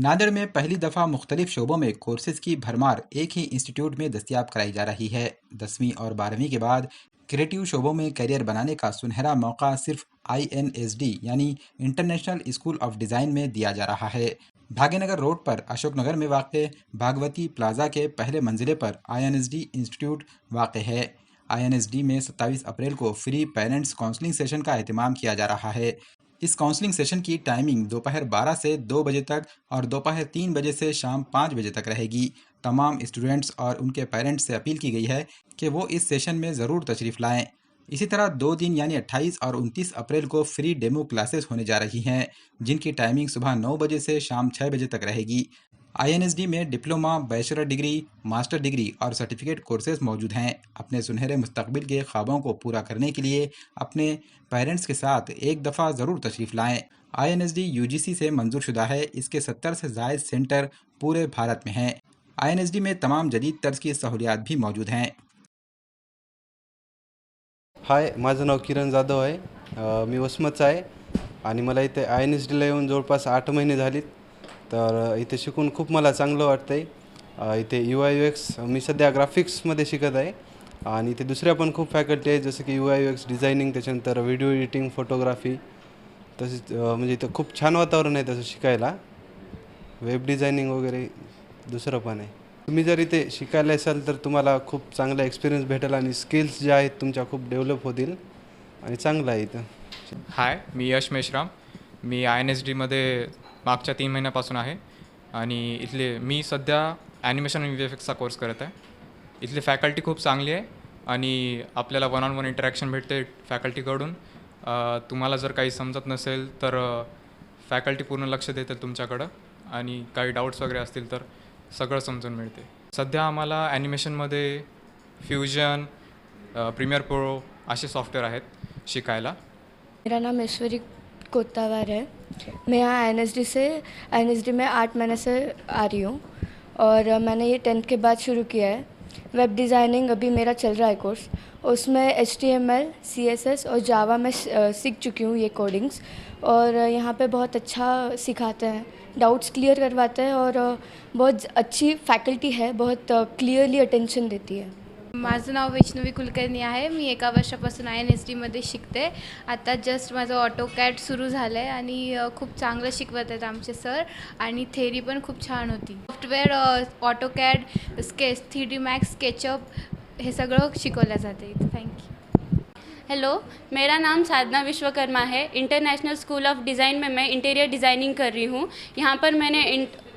नांदेड़ में पहली दफा मुख्तलिफ शोबों में कोर्सेज की भरमार एक ही इंस्टीट्यूट में दस्तयाब कराई जा रही है। 10वीं और 12वीं के बाद क्रिएटिव शोबों में करियर बनाने का सुनहरा मौका सिर्फ INSD यानी इंटरनेशनल स्कूल ऑफ डिज़ाइन में दिया जा रहा है। भाग्यनगर रोड पर अशोकनगर में वाक़ भागवती प्लाजा के पहले मंजिले पर INSD इंस्टीट्यूट वाक़ है। INSD में 27 अप्रैल को फ्री पेरेंट्स काउंसलिंग सेशन का एहतमाम किया जा रहा है। इस काउंसलिंग सेशन की टाइमिंग दोपहर 12 से 2 बजे तक और दोपहर 3 बजे से शाम 5 बजे तक रहेगी। तमाम स्टूडेंट्स और उनके पेरेंट्स से अपील की गई है कि वो इस सेशन में ज़रूर तशरीफ़ लाएं। इसी तरह 2 दिन यानी 28 और 29 अप्रैल को फ्री डेमो क्लासेस होने जा रही हैं, जिनकी टाइमिंग सुबह 9 बजे से शाम 6 बजे तक रहेगी। INSD में diploma, bachelor degree, master degree और सर्टिफिकेट कोर्सेज मौजूद हैं। अपने सुनहरे मुस्तकबिल के ख्वाबों को पूरा करने के लिए अपने पेरेंट्स के साथ एक दफ़ा ज़रूर तशरीफ़ लाएं। INSD UGC से मंजूर शुदा है। इसके 70 से ज़ायद सेंटर पूरे भारत में हैं। INSD में तमाम जदीद तर्ज की सहूलियात भी मौजूद हैं। हाय, माझं नाव किरण जाधव आहे. मी वसमतचा आहे आणि मला इथे INSDला येऊन जवळपास 8 महिने झालीत. तर इथे शिकून खूप मला चांगलं वाटतं आहे. इथे UI UX मी सध्या ग्राफिक्समध्ये शिकत आहे आणि इथे दुसऱ्या पण खूप फॅकल्टी आहेत, जसं की UI UX डिझायनिंग, त्याच्यानंतर व्हिडिओ एडिटिंग, फोटोग्राफी. तसेच म्हणजे इथं खूप छान वातावरण आहे तसं शिकायला. वेब डिझायनिंग वगैरे दुसरं पण आहे. तुम्ही जर इथे शिकायला असाल तर तुम्हाला खूप चांगला एक्सपिरियन्स भेटेल आणि स्किल्स ज्या आहेत तुमच्या खूप डेव्हलप होतील आणि चांगलं आहे इथं. हाय, मी यश मेश्राम. मी INSDमध्ये मागच्या 3 महिन्यापासून आहे आणि मी सध्या ॲनिमेशन आणि VFXचा कोर्स करत आहे. इथली फॅकल्टी खूप चांगली आहे आणि आपल्याला 1-on-1 इंटरॅक्शन भेटते फॅकल्टीकडून. तुम्हाला जर काही समजत नसेल तर फॅकल्टी पूर्ण लक्ष देतील तुमच्याकडं आणि काही डाऊट्स वगैरे असतील तर सगळं समजून मिळते. सध्या आम्हाला ॲनिमेशनमध्ये फ्युजन, प्रीमियर प्रो असे सॉफ्टवेअर आहेत शिकायला. मेरा नाम ऐश्वरी कोत्तावार है. मैं यहाँ INSD में 8 महीने से आ रही हूँ और मैंने ये 10th के बाद शुरू किया है. वेब डिज़ाइनिंग अभी मेरा चल रहा है कोर्स. उसमें HTML, CSS और जावा में सीख चुकी हूँ ये कोडिंग्स. और यहाँ पे बहुत अच्छा सिखाते हैं, डाउट्स क्लियर करवाते हैं और बहुत अच्छी फैकल्टी है, बहुत क्लियरली अटेंशन देती है. माझं नाव वैष्णवी कुलकर्णी आहे. मी 1 वर्षापासून INSDमध्ये शिकते. आता जस्ट माझं ऑटोकॅड सुरू झालं आहे आणि खूप चांगलं शिकवत आहेत आमचे सर आणि थेरी पण खूप छान होती. Software AutoCAD, 3D Max, SketchUp हे सगळं शिकवलं जाते. थँक्यू. हेलो, मेरा नाम साधना विश्वकर्मा है. इंटरनेशनल स्कूल ऑफ डिज़ाइन में मैं इंटीरियर डिज़ाइनिंग कर रही हूँ. यहाँ पर मैंने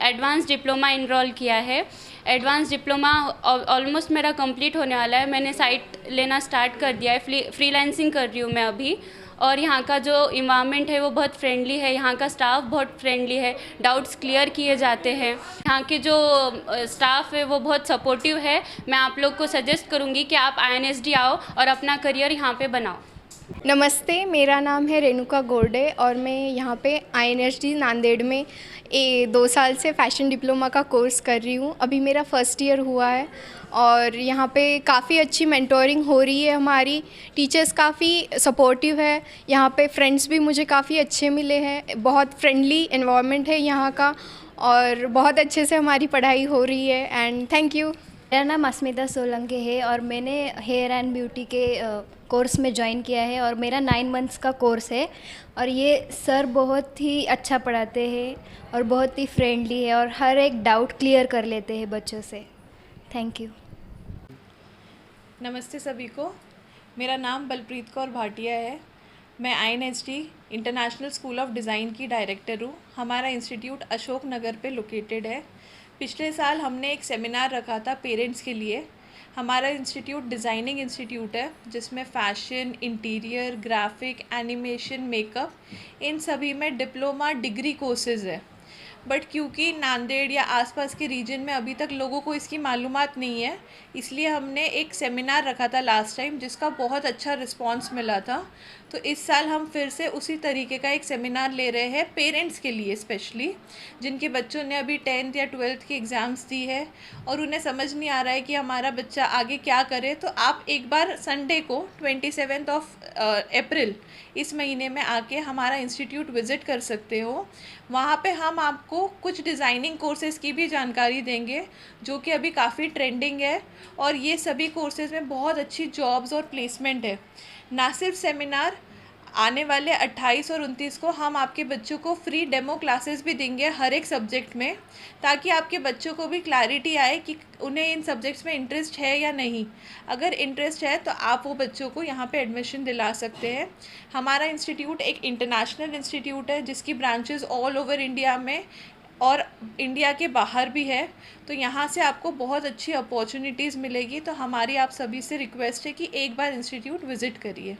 एडवांस डिप्लोमा इनरोल किया है. एडवांस डिप्लोमा ऑलमोस्ट मेरा कंप्लीट होने वाला है. मैंने साइट लेना स्टार्ट कर दिया है. फ्रीलांसिंग कर रही हूँ मैं अभी. और यहाँ का जो इन्वायरमेंट है वो बहुत फ्रेंडली है. यहाँ का स्टाफ बहुत फ्रेंडली है. डाउट्स क्लियर किए जाते हैं. यहाँ के जो स्टाफ है वो बहुत सपोर्टिव है. मैं आप लोग को सजेस्ट करूँगी कि आप INSD आओ और अपना करियर यहाँ पे बनाओ. नमस्ते, मेरा नाम है रेणुका गोरडे और मैं यहाँ पे INSD नांदेड़ में 2 साल से फ़ैशन डिप्लोमा का कोर्स कर रही हूँ. अभी मेरा फर्स्ट ईयर हुआ है और यहाँ पे काफ़ी अच्छी मेंटोरिंग हो रही है. हमारी टीचर्स काफ़ी सपोर्टिव है. यहाँ पे फ्रेंड्स भी मुझे काफ़ी अच्छे मिले हैं. बहुत फ्रेंडली एनवायरनमेंट है यहाँ का और बहुत अच्छे से हमारी पढ़ाई हो रही है. And thank you. मेरा नाम अस्मिता सोलंके है और मैंने हेयर एंड ब्यूटी के कोर्स में ज्वाइन किया है और मेरा 9 मंथ्स का कोर्स है. और ये सर बहुत ही अच्छा पढ़ाते हैं और बहुत ही फ्रेंडली है और हर एक डाउट क्लियर कर लेते हैं बच्चों से. Thank you. नमस्ते सभी को. मेरा नाम बलप्रीत कौर भाटिया है. मैं INSD international school of design की डायरेक्टर हूँ. हमारा इंस्टीट्यूट अशोक नगर पे लोकेटेड है. पिछले साल हमने एक सेमिनार रखा था पेरेंट्स के लिए. हमारा इंस्टीट्यूट डिज़ाइनिंग इंस्टीट्यूट है जिसमें fashion, interior, graphic, animation, makeup इन सभी में डिप्लोमा डिग्री कोर्सेज़ है. बट क्योंकि नांदेड़ या आसपास के रीजन में अभी तक लोगों को इसकी मालूमात नहीं है, इसलिए हमने एक सेमिनार रखा था लास्ट टाइम जिसका बहुत अच्छा रिस्पांस मिला था. तो इस साल हम फिर से उसी तरीके का एक सेमिनार ले रहे हैं पेरेंट्स के लिए, स्पेशली जिनके बच्चों ने अभी 10th या 12th की एग्ज़ाम्स दी है और उन्हें समझ नहीं आ रहा है कि हमारा बच्चा आगे क्या करे. तो आप एक बार संडे को 27 अप्रैल इस महीने में आके हमारा इंस्टीट्यूट विज़िट कर सकते हो. वहाँ पे हम आपको आपको कुछ डिज़ाइनिंग कोर्सेज़ की भी जानकारी देंगे जो कि अभी काफ़ी ट्रेंडिंग है, और ये सभी कोर्सेज़ में बहुत अच्छी जॉब्स और प्लेसमेंट है। ना सिर्फ सेमिनार, आने वाले 28 और 29 को हम आपके बच्चों को फ्री डेमो क्लासेस भी देंगे हर एक सब्जेक्ट में, ताकि आपके बच्चों को भी क्लैरिटी आए कि उन्हें इन सब्जेक्ट्स में इंटरेस्ट है या नहीं। अगर इंटरेस्ट है तो आप वो बच्चों को यहाँ पे एडमिशन दिला सकते हैं। हमारा इंस्टीट्यूट एक इंटरनेशनल इंस्टीट्यूट है जिसकी ब्रांचेस ऑल ओवर इंडिया में और इंडिया के बाहर भी है, तो यहाँ से आपको बहुत अच्छी अपॉर्चुनिटीज़ मिलेगी। तो हमारी आप सभी से रिक्वेस्ट है कि एक बार इंस्टीट्यूट विज़िट करिए।